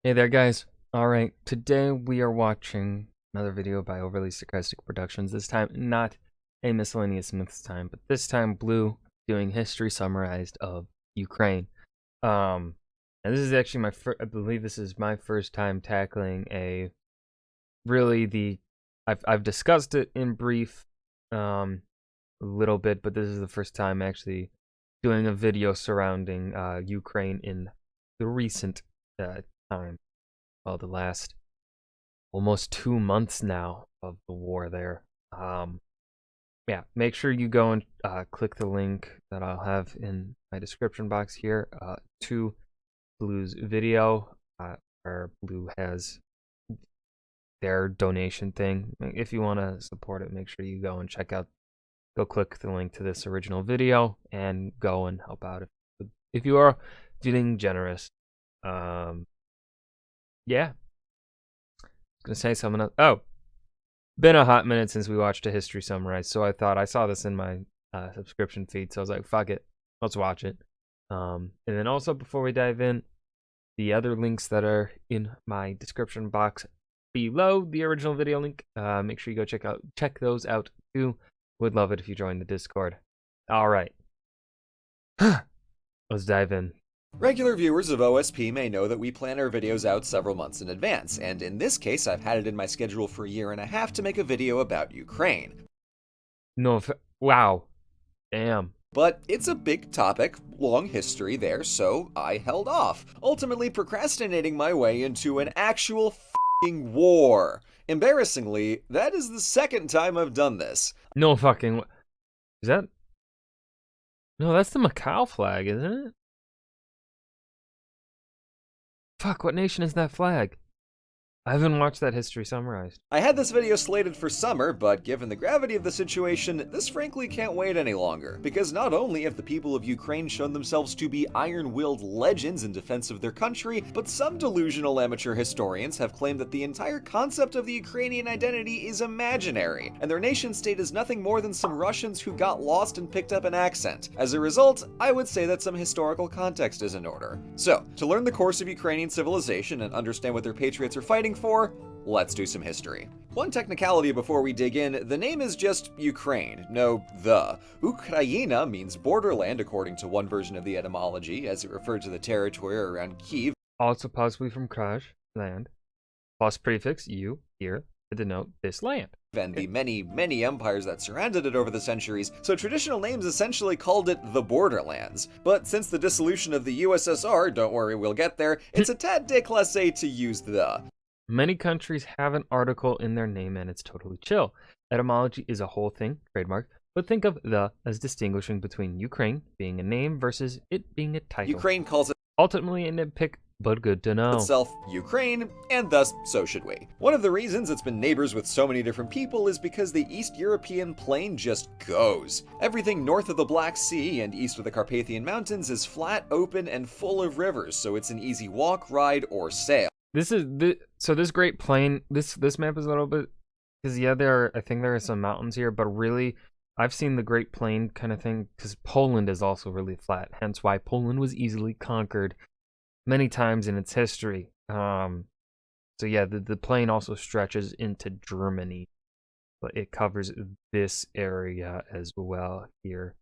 Hey there, guys. Alright, today we are watching another video by Overly Sarcastic Productions. This time, not a Miscellaneous Myths time, but this time Blue doing history summarized of Ukraine. And this is actually I believe this is my first time tackling I've discussed it in brief, a little bit, but this is the first time actually doing a video surrounding, Ukraine in the recent, time. Well, the last almost 2 months now of the war there. Yeah, make sure you go and click the link that I'll have in my description box here to Blue's video, where Blue has their donation thing. If you want to support it, make sure you go and go click the link to this original video and go and help out if you are feeling generous. Yeah. Gonna say something else. Oh, been a hot minute since we watched a history summary, so I saw this in my subscription feed, so I was like, fuck it, let's watch it. And then also, before we dive in, the other links that are in my description box below the original video link, make sure you go check those out too. Would love it if you join the Discord. All right, let's dive in. Regular viewers of OSP may know that we plan our videos out several months in advance, and in this case I've had it in my schedule for a year and a half to make a video about Ukraine. Wow. Damn. But it's a big topic, long history there, so I held off, ultimately procrastinating my way into an actual f***ing war. Embarrassingly, that is the second time I've done this. No fucking... Is that... No, that's the Macau flag, isn't it? Fuck, what nation is that flag? I haven't watched that history summarized. I had this video slated for summer, but given the gravity of the situation, this frankly can't wait any longer. Because not only have the people of Ukraine shown themselves to be iron-willed legends in defense of their country, but some delusional amateur historians have claimed that the entire concept of the Ukrainian identity is imaginary, and their nation-state is nothing more than some Russians who got lost and picked up an accent. As a result, I would say that some historical context is in order. So, to learn the course of Ukrainian civilization and understand what their patriots are fighting for, let's do some history. One technicality before we dig in, the name is just Ukraine, no the. Ukraina means borderland according to one version of the etymology, as it referred to the territory around Kiev. Also possibly from Kraj, land, plus prefix U here to denote this land. And the many empires that surrounded it over the centuries, so traditional names essentially called it the Borderlands. But since the dissolution of the USSR, don't worry, we'll get there, it's a tad déclassé to use the. Many countries have an article in their name and it's totally chill. Etymology is a whole thing, trademark, but think of the as distinguishing between Ukraine being a name versus it being a title. Ukraine calls it ultimately a nitpick, but good to know. Itself Ukraine, and thus so should we. One of the reasons it's been neighbors with so many different people is because the East European plain just goes. Everything north of the Black Sea and east of the Carpathian Mountains is flat, open, and full of rivers, so it's an easy walk, ride, or sail. So this Great Plain, this map is a little bit, because yeah, I think there are some mountains here, but really, I've seen the Great Plain kind of thing, because Poland is also really flat, hence why Poland was easily conquered many times in its history. So yeah, the plain also stretches into Germany, but it covers this area as well here.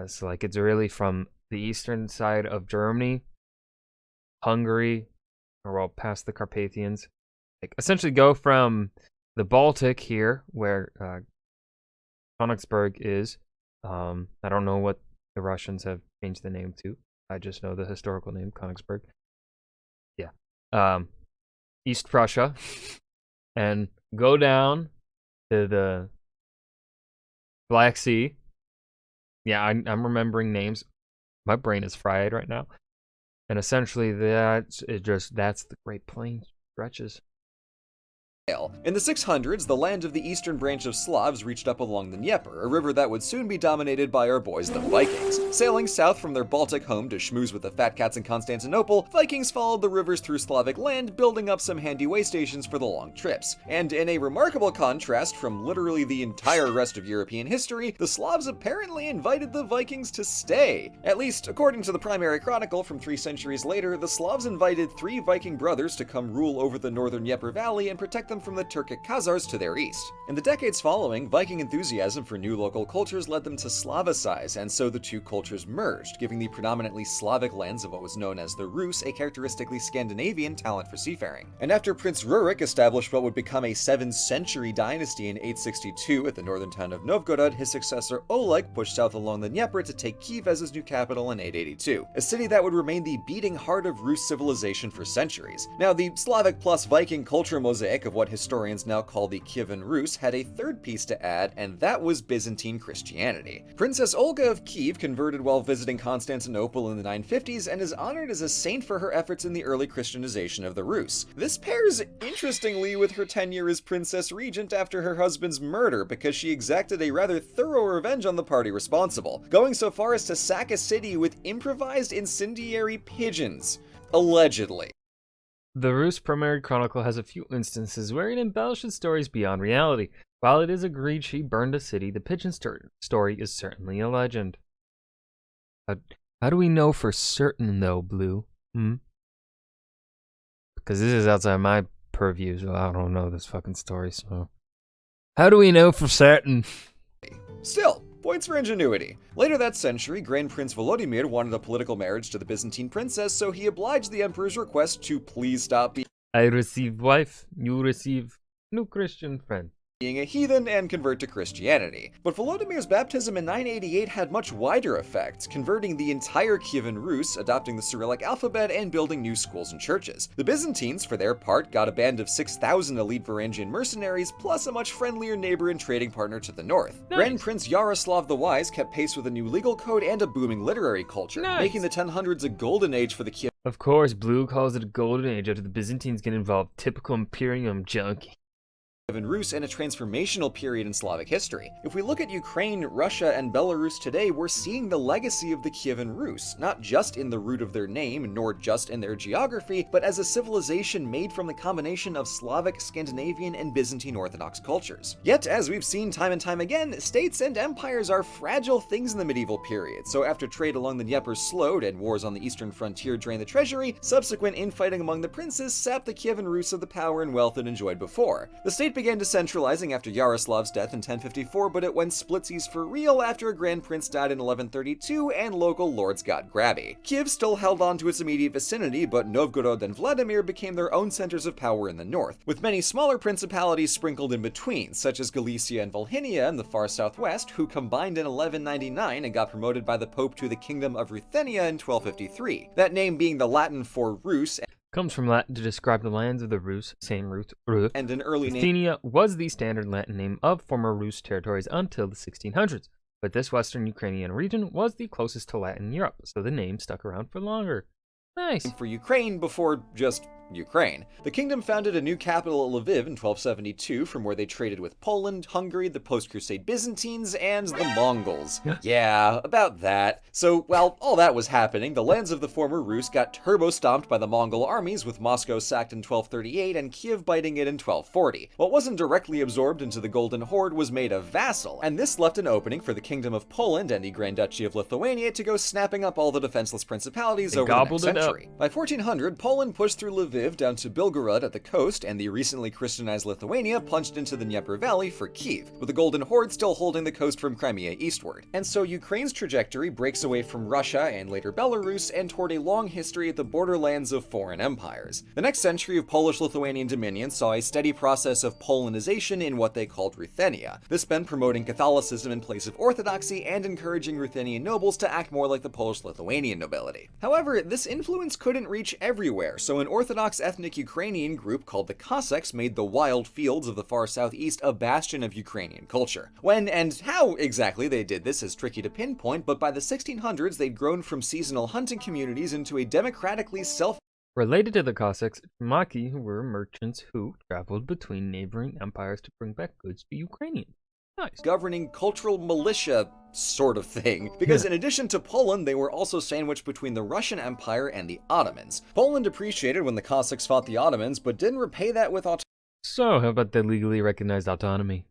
So like it's really from the eastern side of Germany, Hungary, or well past the Carpathians, like essentially go from the Baltic here where Königsberg is. I don't know what the Russians have changed the name to. I just know the historical name, Königsberg. Yeah. East Prussia, and go down to the Black Sea. Yeah, I'm remembering names. My brain is fried right now. And essentially that's the Great Plain stretches. In the 600s, the land of the eastern branch of Slavs reached up along the Dnieper, a river that would soon be dominated by our boys the Vikings. Sailing south from their Baltic home to schmooze with the fat cats in Constantinople, Vikings followed the rivers through Slavic land, building up some handy way stations for the long trips. And in a remarkable contrast from literally the entire rest of European history, the Slavs apparently invited the Vikings to stay. At least, according to the primary chronicle from 3 centuries later, the Slavs invited 3 Viking brothers to come rule over the northern Dnieper Valley and protect them from the Turkic Khazars to their east. In the decades following, Viking enthusiasm for new local cultures led them to Slavicize, and so the two cultures merged, giving the predominantly Slavic lands of what was known as the Rus a characteristically Scandinavian talent for seafaring. And after Prince Rurik established what would become a 7th century dynasty in 862 at the northern town of Novgorod, his successor Oleg pushed south along the Dnieper to take Kiev as his new capital in 882, a city that would remain the beating heart of Rus civilization for centuries. Now, the Slavic plus Viking culture mosaic of what historians now call the Kievan Rus had a third piece to add, and that was Byzantine Christianity. Princess Olga of Kiev converted while visiting Constantinople in the 950s and is honored as a saint for her efforts in the early Christianization of the Rus. This pairs interestingly with her tenure as Princess Regent after her husband's murder, because she exacted a rather thorough revenge on the party responsible, going so far as to sack a city with improvised incendiary pigeons. Allegedly. The Rus Primary Chronicle has a few instances where it embellishes stories beyond reality. While it is agreed she burned a city, the pigeon story is certainly a legend. How do we know for certain, though, Blue? Because this is outside my purview, so I don't know this fucking story, so... How do we know for certain? Still, points for ingenuity. Later that century, Grand Prince Volodymyr wanted a political marriage to the Byzantine princess, so he obliged the emperor's request to please stop I receive wife, you receive new Christian friend. being a heathen and convert to Christianity. But Volodymyr's baptism in 988 had much wider effects, converting the entire Kievan Rus, adopting the Cyrillic alphabet, and building new schools and churches. The Byzantines, for their part, got a band of 6,000 elite Varangian mercenaries, plus a much friendlier neighbor and trading partner to the north. Nice. Grand Prince Yaroslav the Wise kept pace with a new legal code and a booming literary culture, Nice. making the 1000s a golden age for the Kievan Of course, Blue calls it a golden age after the Byzantines get involved. Typical Imperium junkie. Rus and a transformational period in Slavic history. If we look at Ukraine, Russia, and Belarus today, we're seeing the legacy of the Kievan Rus, not just in the root of their name, nor just in their geography, but as a civilization made from the combination of Slavic, Scandinavian, and Byzantine Orthodox cultures. Yet, as we've seen time and time again, states and empires are fragile things in the medieval period, so after trade along the Dnieper slowed and wars on the eastern frontier drained the treasury, subsequent infighting among the princes sapped the Kievan Rus of the power and wealth it enjoyed before. The state began decentralizing after Yaroslav's death in 1054, but it went splitsies for real after a grand prince died in 1132 and local lords got grabby. Kiev still held on to its immediate vicinity, but Novgorod and Vladimir became their own centers of power in the north, with many smaller principalities sprinkled in between, such as Galicia and Volhynia in the far southwest, who combined in 1199 and got promoted by the Pope to the Kingdom of Ruthenia in 1253, that name being the Latin for Rus, Comes from Latin to describe the lands of the Rus, same root, Ruth. and an early name Ruthenia was the standard Latin name of former Rus territories until the 1600s, but this western Ukrainian region was the closest to Latin in Europe, so the name stuck around for longer. Nice. for Ukraine before just Ukraine. The kingdom founded a new capital at Lviv in 1272, from where they traded with Poland, Hungary, the post-Crusade Byzantines, and the Mongols. Yeah, about that. So, while all that was happening, the lands of the former Rus got turbo-stomped by the Mongol armies, with Moscow sacked in 1238 and Kiev biting it in 1240. What wasn't directly absorbed into the Golden Horde was made a vassal, and this left an opening for the Kingdom of Poland and the Grand Duchy of Lithuania to go snapping up all the defenseless principalities over the next gobbled it up. century. By 1400, Poland pushed through Lviv down to Belgorod at the coast, and the recently Christianized Lithuania plunged into the Dnieper Valley for Kiev, with the Golden Horde still holding the coast from Crimea eastward. And so Ukraine's trajectory breaks away from Russia and later Belarus and toward a long history at the borderlands of foreign empires. The next century of Polish-Lithuanian dominion saw a steady process of Polonization in what they called Ruthenia. This meant promoting Catholicism in place of Orthodoxy and encouraging Ruthenian nobles to act more like the Polish-Lithuanian nobility. However, this influence couldn't reach everywhere, so an Orthodox ethnic Ukrainian group called the Cossacks made the wild fields of the far southeast a bastion of Ukrainian culture. When and how exactly they did this is tricky to pinpoint, but by the 1600s they'd grown from seasonal hunting communities into a democratically self Related to the Cossacks, Maki were merchants who traveled between neighboring empires to bring back goods to Ukrainians. Nice. Governing cultural militia sort of thing, because in addition to Poland, they were also sandwiched between the Russian Empire and the Ottomans. Poland appreciated when the Cossacks fought the Ottomans, but didn't repay that with So, how about the legally recognized autonomy?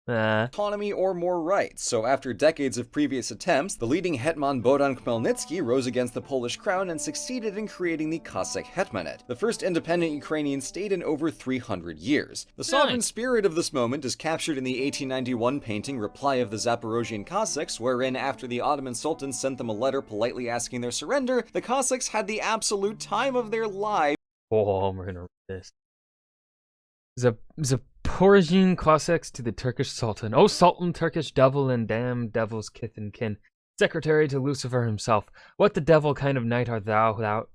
autonomy or more rights. So after decades of previous attempts, the leading hetman Bohdan Khmelnytsky rose against the Polish crown and succeeded in creating the Cossack Hetmanate, the first independent Ukrainian state in over 300 years. The sovereign spirit of this moment is captured in the 1891 painting Reply of the Zaporozhian Cossacks, wherein after the Ottoman Sultan sent them a letter politely asking their surrender, the Cossacks had the absolute time of their lives. Oh, we're gonna read this. Zaporozhian Cossacks to the Turkish Sultan. O Sultan, Turkish devil and damn devil's kith and kin, secretary to Lucifer himself, what the devil kind of knight art thou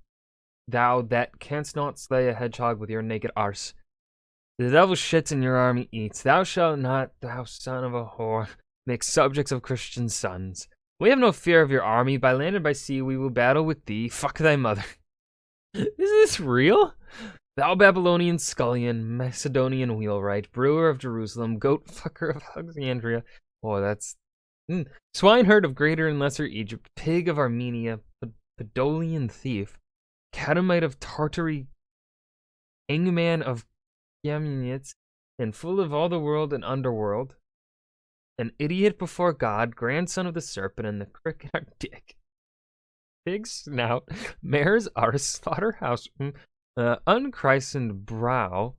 that canst not slay a hedgehog with your naked arse? The devil shits and your army eats. Thou shalt not, thou son of a whore, make subjects of Christian sons. We have no fear of your army. By land and by sea we will battle with thee. Fuck thy mother. Is this real? Thou Babylonian scullion, Macedonian wheelwright, brewer of Jerusalem, goat fucker of Alexandria. Oh, that's... Swineherd of Greater and Lesser Egypt, pig of Armenia, Podolian thief, Catamite of Tartary, Hangman of Yamnitz, and full of all the world and underworld, an idiot before God, grandson of the serpent and the cricket our dick. Pig snout, mare's arse, slaughterhouse... unchristened brow,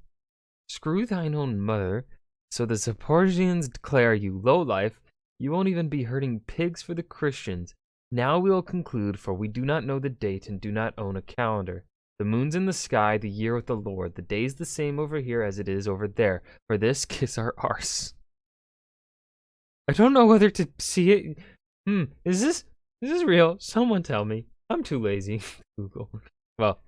screw thine own mother, so the Zaporozhians declare you lowlife, you won't even be hurting pigs for the Christians. Now we'll conclude, for we do not know the date and do not own a calendar. The moon's in the sky, the year with the Lord, the day's the same over here as it is over there, for this kiss our arse. I don't know whether to see it. Is this real? Someone tell me. I'm too lazy to Google. Well,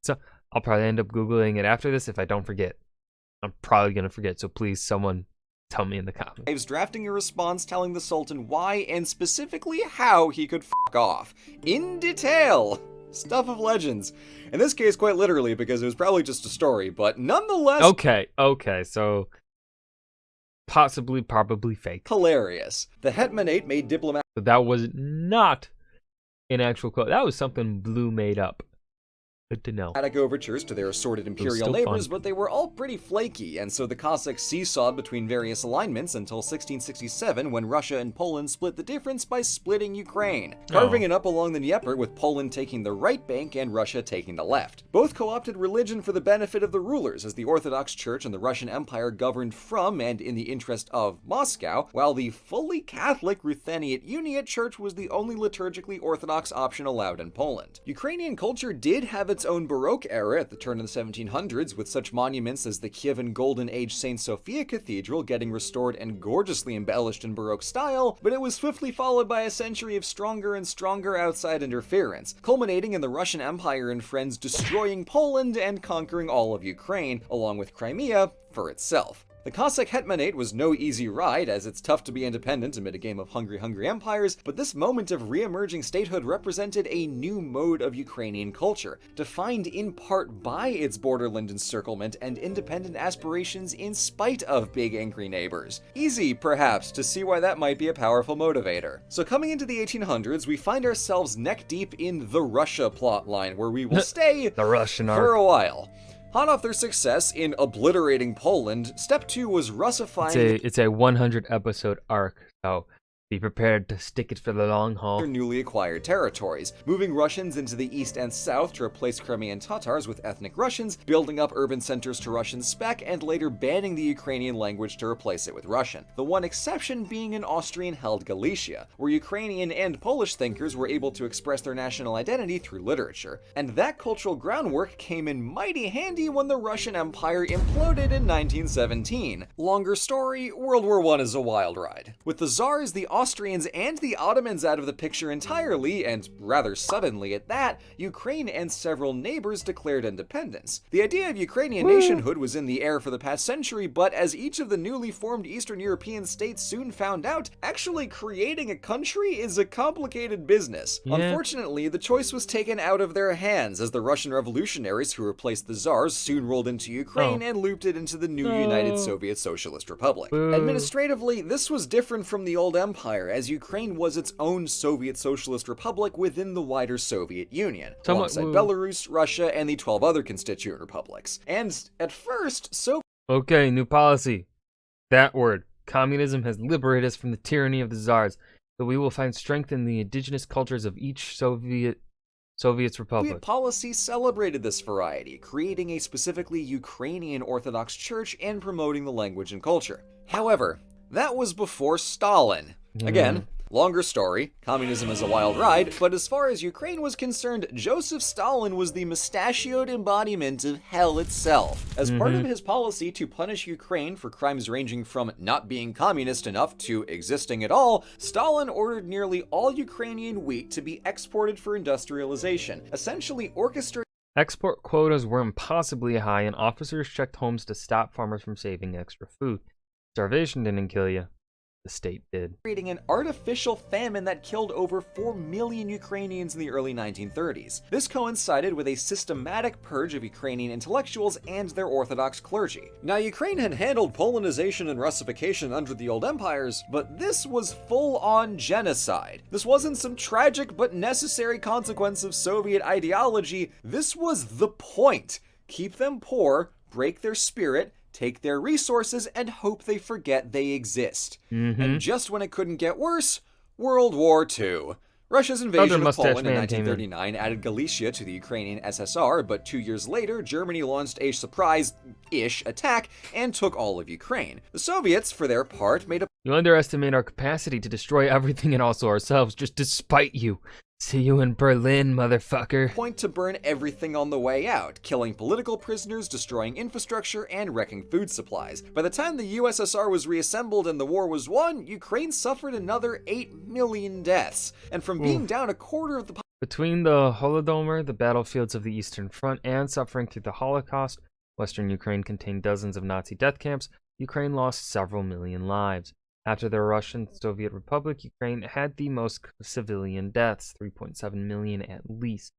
so I'll probably end up Googling it after this if I don't forget. I'm probably going to forget, so please someone tell me in the comments. Drafting a response telling the Sultan why and specifically how he could fuck off. In detail. Stuff of legends. In this case, quite literally, because it was probably just a story, but nonetheless... Okay, so... probably fake. Hilarious. The Hetmanate made diplomatic... But that was not an actual quote. That was something Blue made up. Good to know. Overtures to their assorted imperial neighbors, but they were all pretty flaky, and so the Cossacks seesawed between various alignments until 1667, when Russia and Poland split the difference by splitting Ukraine, carving it up along the Dnieper, with Poland taking the right bank and Russia taking the left. Both co-opted religion for the benefit of the rulers, as the Orthodox Church and the Russian Empire governed from and in the interest of Moscow, while the fully Catholic Rutheniate Uniate Church was the only liturgically Orthodox option allowed in Poland. Ukrainian culture did have its own Baroque era at the turn of the 1700s, with such monuments as the Kievan Golden Age St. Sophia Cathedral getting restored and gorgeously embellished in Baroque style, but it was swiftly followed by a century of stronger and stronger outside interference, culminating in the Russian Empire and friends destroying Poland and conquering all of Ukraine, along with Crimea, for itself. The Cossack Hetmanate was no easy ride, as it's tough to be independent amid a game of hungry empires, but this moment of re-emerging statehood represented a new mode of Ukrainian culture, defined in part by its borderland encirclement and independent aspirations in spite of big angry neighbors. Easy, perhaps, to see why that might be a powerful motivator. So coming into the 1800s, we find ourselves neck deep in the Russia plotline, where we will stay the Russian for a while. Hot off their success in obliterating Poland, step 2 was Russifying. It's a 100 episode arc, so be prepared to stick it for the long haul. Their newly acquired territories, moving Russians into the east and south to replace Crimean Tatars with ethnic Russians, building up urban centers to Russian spec, and later banning the Ukrainian language to replace it with Russian. The one exception being an Austrian-held Galicia, where Ukrainian and Polish thinkers were able to express their national identity through literature. And that cultural groundwork came in mighty handy when the Russian Empire imploded in 1917. Longer story, World War I is a wild ride. With the Tsars, the Austrians and the Ottomans out of the picture entirely, and rather suddenly at that, Ukraine and several neighbors declared independence. The idea of Ukrainian nationhood was in the air for the past century, but as each of the newly formed Eastern European states soon found out, actually creating a country is a complicated business. Yeah. Unfortunately, the choice was taken out of their hands as the Russian revolutionaries who replaced the Tsars soon rolled into Ukraine and looped it into the new United Soviet Socialist Republic. Administratively, this was different from the old empire, as Ukraine was its own Soviet Socialist Republic within the wider Soviet Union, alongside Belarus, Russia, and the 12 other constituent republics. And at first, Okay, new policy. That word. Communism has liberated us from the tyranny of the Tsars, but we will find strength in the indigenous cultures of each Soviet's republic. policy celebrated this variety, creating a specifically Ukrainian Orthodox Church and promoting the language and culture. However, that was before Stalin. Again, longer story, communism is a wild ride, but as far as Ukraine was concerned, Joseph Stalin was the mustachioed embodiment of hell itself. As part of his policy to punish Ukraine for crimes ranging from not being communist enough to existing at all, Stalin ordered nearly all Ukrainian wheat to be exported for industrialization, essentially orchestrating. Export quotas were impossibly high, and officers checked homes to stop farmers from saving extra food. Starvation didn't kill you. The state did. Creating an artificial famine that killed over 4 million Ukrainians in the early 1930s. This coincided with a systematic purge of Ukrainian intellectuals and their Orthodox clergy. Now, Ukraine had handled Polonization and Russification under the old empires, but this was full-on genocide. This wasn't some tragic but necessary consequence of Soviet ideology. This was the point. Keep them poor, break their spirit, take their resources, and hope they forget they exist. And just when it couldn't get worse, World War II. Russia's invasion of Poland in 1939 added Galicia to the Ukrainian SSR, but 2 years later, Germany launched a surprise-ish attack and took all of Ukraine. The Soviets, for their part, made a You underestimate our capacity to destroy everything and also ourselves just to spite you. See you in Berlin, motherfucker. point to burn everything on the way out, killing political prisoners, destroying infrastructure, and wrecking food supplies. By the time the USSR was reassembled and the war was won, Ukraine suffered another 8 million deaths. And from being down a quarter of the Between the Holodomor, the battlefields of the Eastern Front, and suffering through the Holocaust, Western Ukraine contained dozens of Nazi death camps. Ukraine lost several million lives. After the Russian Soviet Republic, Ukraine had the most civilian deaths, 3.7 million at least,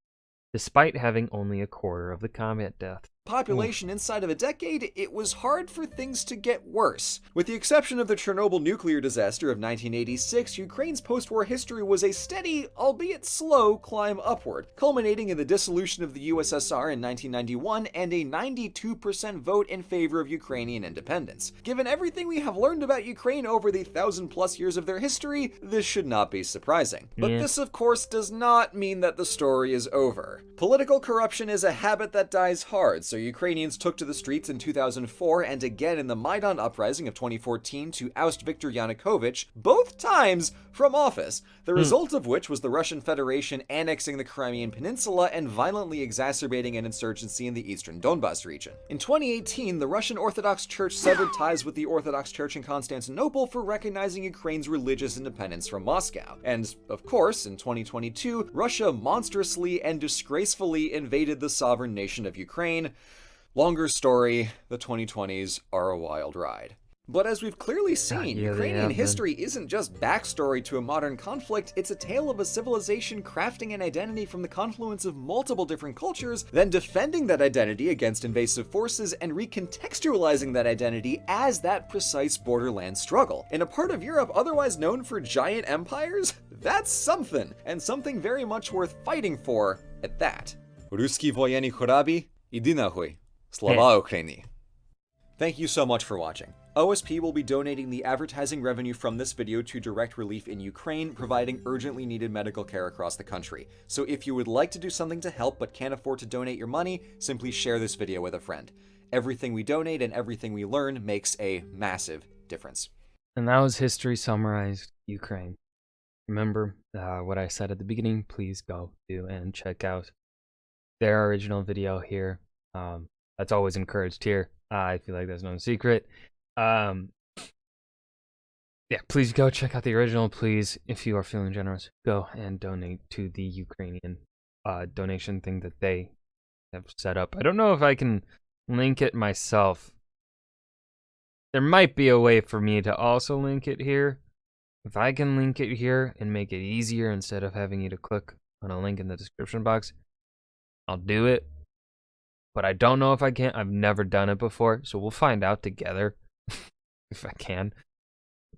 despite having only a quarter of the combat deaths. population inside of a decade, it was hard for things to get worse. With the exception of the Chernobyl nuclear disaster of 1986, Ukraine's post-war history was a steady, albeit slow, climb upward, culminating in the dissolution of the USSR in 1991 and a 92% vote in favor of Ukrainian independence. Given everything we have learned about Ukraine over the 1,000+ years of their history, this should not be surprising. But this, of course, does not mean that the story is over. Political corruption is a habit that dies hard, so Ukrainians took to the streets in 2004 and again in the Maidan uprising of 2014 to oust Viktor Yanukovych, both times from office, the result of which was the Russian Federation annexing the Crimean Peninsula and violently exacerbating an insurgency in the eastern Donbas region. In 2018, the Russian Orthodox Church severed ties with the Orthodox Church in Constantinople for recognizing Ukraine's religious independence from Moscow. And, of course, in 2022, Russia monstrously and disgracefully invaded the sovereign nation of Ukraine. Longer story, the 2020s are a wild ride. But as we've clearly seen, Ukrainian history isn't just backstory to a modern conflict, it's a tale of a civilization crafting an identity from the confluence of multiple different cultures, then defending that identity against invasive forces and recontextualizing that identity as that precise borderland struggle. In a part of Europe otherwise known for giant empires, that's something, and something very much worth fighting for at that. Ruski voyeni chorabi, idi nahuy. Slava Ukraini. Thank you so much for watching. OSP will be donating the advertising revenue from this video to direct relief in Ukraine, providing urgently needed medical care across the country. So if you would like to do something to help but can't afford to donate your money, simply share this video with a friend. Everything we donate and everything we learn makes a massive difference. And that was History Summarized Ukraine. Remember what I said at the beginning, please go do and check out their original video here. That's always encouraged here. I feel like there's no secret. yeah, please go check out the original. Please, if you are feeling generous, go and donate to the Ukrainian donation thing that they have set up. I don't know if I can link it myself. There might be a way for me to also link it here. If I can link it here and make it easier instead of having you to click on a link in the description box, I'll do it. But I don't know if I can. I've never done it before, so we'll find out together if I can.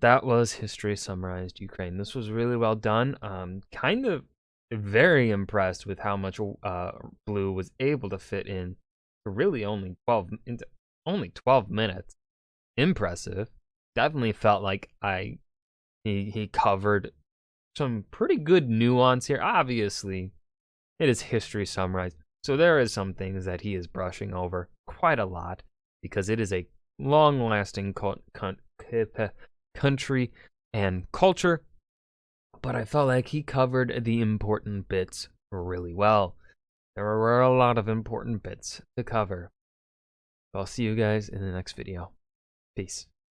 That was History Summarized Ukraine. This was really well done. Kind of very impressed with how much Blue was able to fit in for really only 12 minutes. Impressive. Definitely felt like he covered some pretty good nuance here. Obviously, it is History Summarized, so there is some things that he is brushing over quite a lot because it is a long-lasting country and culture, but I felt like he covered the important bits really well. There were a lot of important bits to cover. I'll see you guys in the next video. Peace.